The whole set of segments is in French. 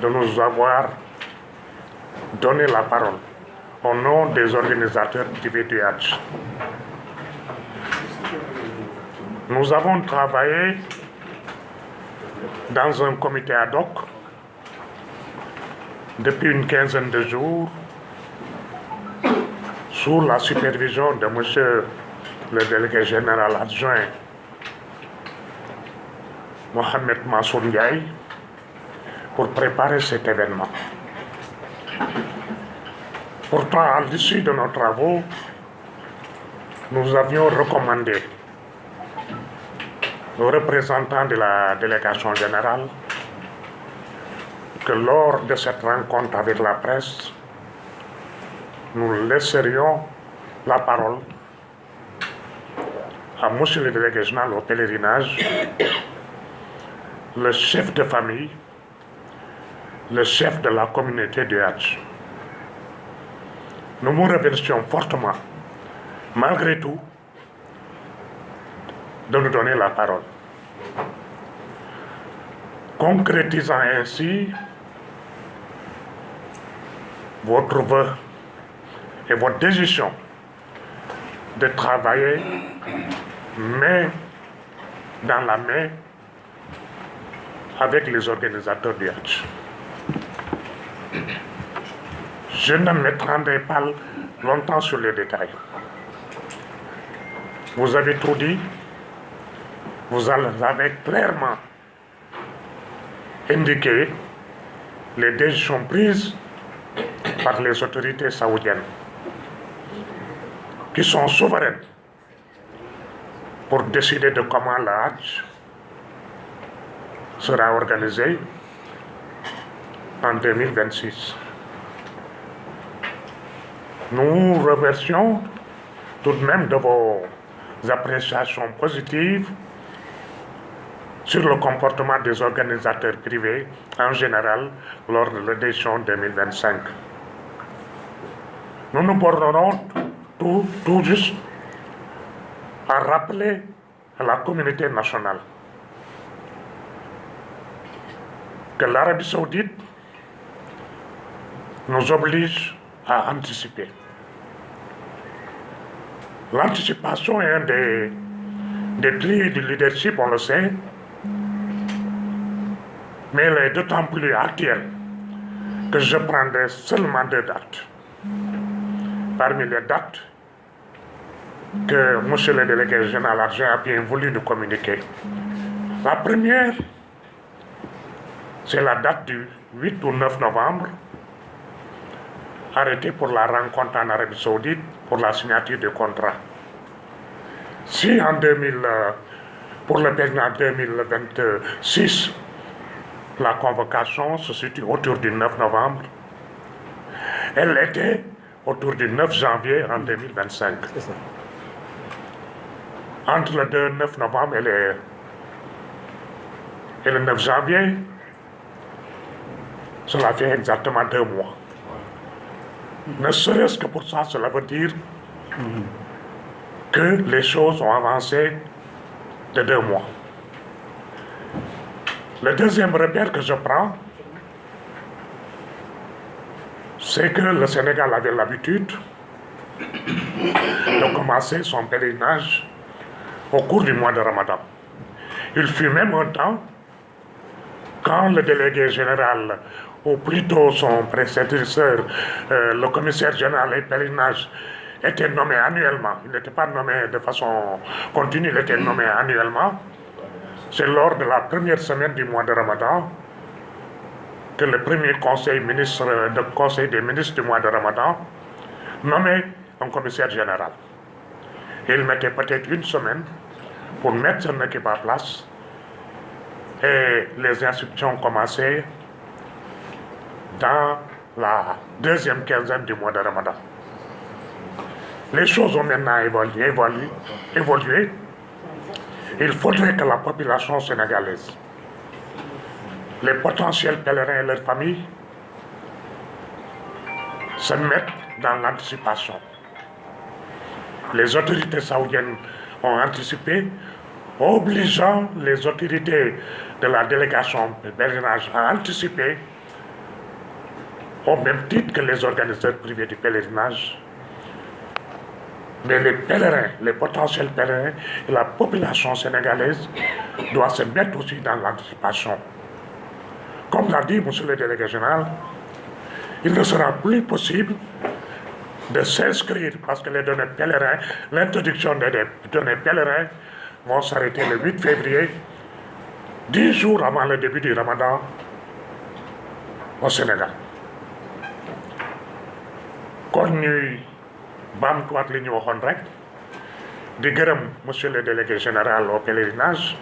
de nous avoir donné la parole au nom des organisateurs privés du Hajj. Nous avons travaillé dans un comité ad hoc depuis une quinzaine de jours sous la supervision de monsieur le délégué général adjoint Mohamed Mansour Ndiaye pour préparer cet événement. Pourtant, à l'issue de nos travaux, nous avions recommandé aux représentants de la délégation générale que lors de cette rencontre avec la presse, nous laisserions la parole à monsieur le délégué général au pèlerinage, le chef de famille, le chef de la communauté du Hajj. Nous nous remercions fortement, malgré tout, de nous donner la parole, concrétisant ainsi votre vœu et votre décision de travailler main dans la main avec les organisateurs du Hajj. Je ne m'étendrai pas longtemps sur les détails. Vous avez tout dit, vous avez clairement indiqué les décisions prises par les autorités saoudiennes, qui sont souveraines pour décider de comment le Hajj sera organisé en 2026. Nous remercions tout de même de vos appréciations positives sur le comportement des organisateurs privés en général lors de l'édition 2025. Nous nous bornerons tout juste à rappeler à la communauté nationale que l'Arabie saoudite nous oblige à anticiper. L'anticipation est un des piliers du leadership, on le sait, mais elle est d'autant plus actuelle que je prendrai seulement 2 dates. Parmi les dates que M. le délégué général adjoint a bien voulu nous communiquer. La première, c'est la date du 8 ou 9 novembre, arrêtée pour la rencontre en Arabie saoudite pour la signature du contrat. Si pour le pèlerinage 2026, la convocation se situe autour du 9 novembre, elle était autour du 9 janvier en 2025. C'est ça. Entre le 2 et 9 novembre et le 9 janvier, cela fait exactement 2 mois. Ne serait-ce que pour ça, cela veut dire que les choses ont avancé de 2 mois. Le deuxième repère que je prends, c'est que le Sénégal avait l'habitude de commencer son pèlerinage au cours du mois de Ramadan. Il fut même un temps, quand le délégué général, ou plutôt son prédécesseur, le commissaire général des pèlerinages, était nommé annuellement. Il n'était pas nommé de façon continue, il était nommé annuellement. C'est lors de la première semaine du mois de Ramadan que le premier conseil des ministres du mois de Ramadan nommait un commissaire général. Il mettait peut-être 1 semaine pour mettre son équipe en place et les instructions commençaient dans la deuxième quinzaine du mois de Ramadan. Les choses ont maintenant évolué. Il faudrait que la population sénégalaise, les potentiels pèlerins et leurs familles, se mettent dans l'anticipation. Les autorités saoudiennes ont anticipé, obligeant les autorités de la délégation de pèlerinage à anticiper au même titre que les organisateurs privés du pèlerinage. Mais les pèlerins, les potentiels pèlerins et la population sénégalaise doivent se mettre aussi dans l'anticipation. Comme l'a dit monsieur le délégué général, il ne sera plus possible de s'inscrire parce que les données pèlerins, l'introduction des données pèlerins vont s'arrêter le 8 février, 10 jours avant le début du Ramadan au Sénégal. kon ñuy baamtuwaat li ñu waxoon rek di gërëm monsieur le délégué général au pèlerinage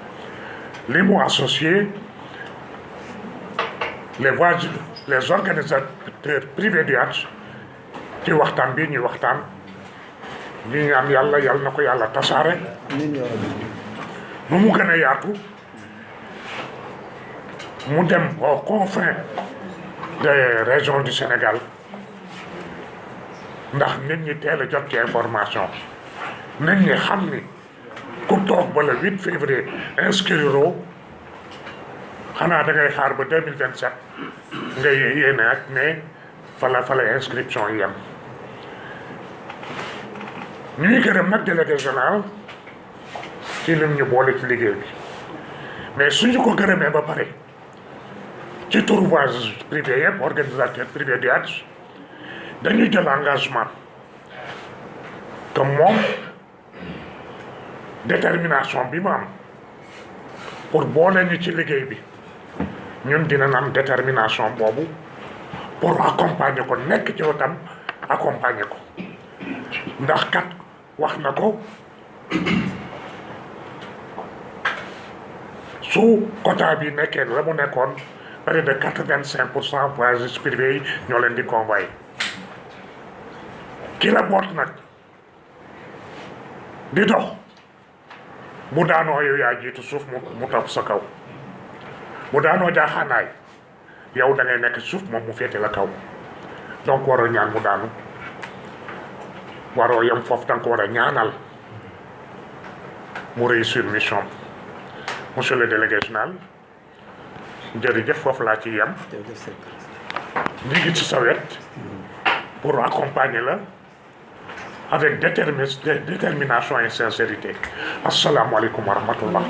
li mu associé les organisateurs privés du Hajj ci waxtaan bi ñuy waxtaan ñi ñaan yàlla na ko yàlla tasaare nu mu gën a yaatu mu dem aux confins des régions du Sénégal ndax nit ñi teel a jot ci information nit ñi xam ni ku toog ba le 8 février inscrire xanaa da ngay xaar ba 2027 ngay yéene ak ne fa la inscription yi yem ñuy gërëm nag délégué général ci lim ñu boole ci liggéey bi mais suñu ko gërëmee ba pare ci turu voyage privé yëpp organisateur privé du Hajj dañuy jël engagement que moom détermination bi mu am pour boole ñu ci liggéey bi ñun dinañ am détermination boobu pour accompagner ko nekk ci wetam accompagner ko ndax kat wax na ko su quota bi nekkee la mu nekkoon près de 85% voyages privés yi ñoo leen di convoyé ki la boot nag di dox bu daanoo yow yaa jiitu suuf mu topp sa kaw bu daanoo jaaxaanaay yow da ngay nekk suuf moom mu féete la kaw donc waroo ñaan mu daanu waroo yem foofu da nga ko war a ñaanal mu réussir mission monsieur le délégué général jërëjëf foofu laa ci yem ñu ngi ci sa wet pour accompagner la avec détermination et sincérité asalaamaaleykum wa rahmatullah.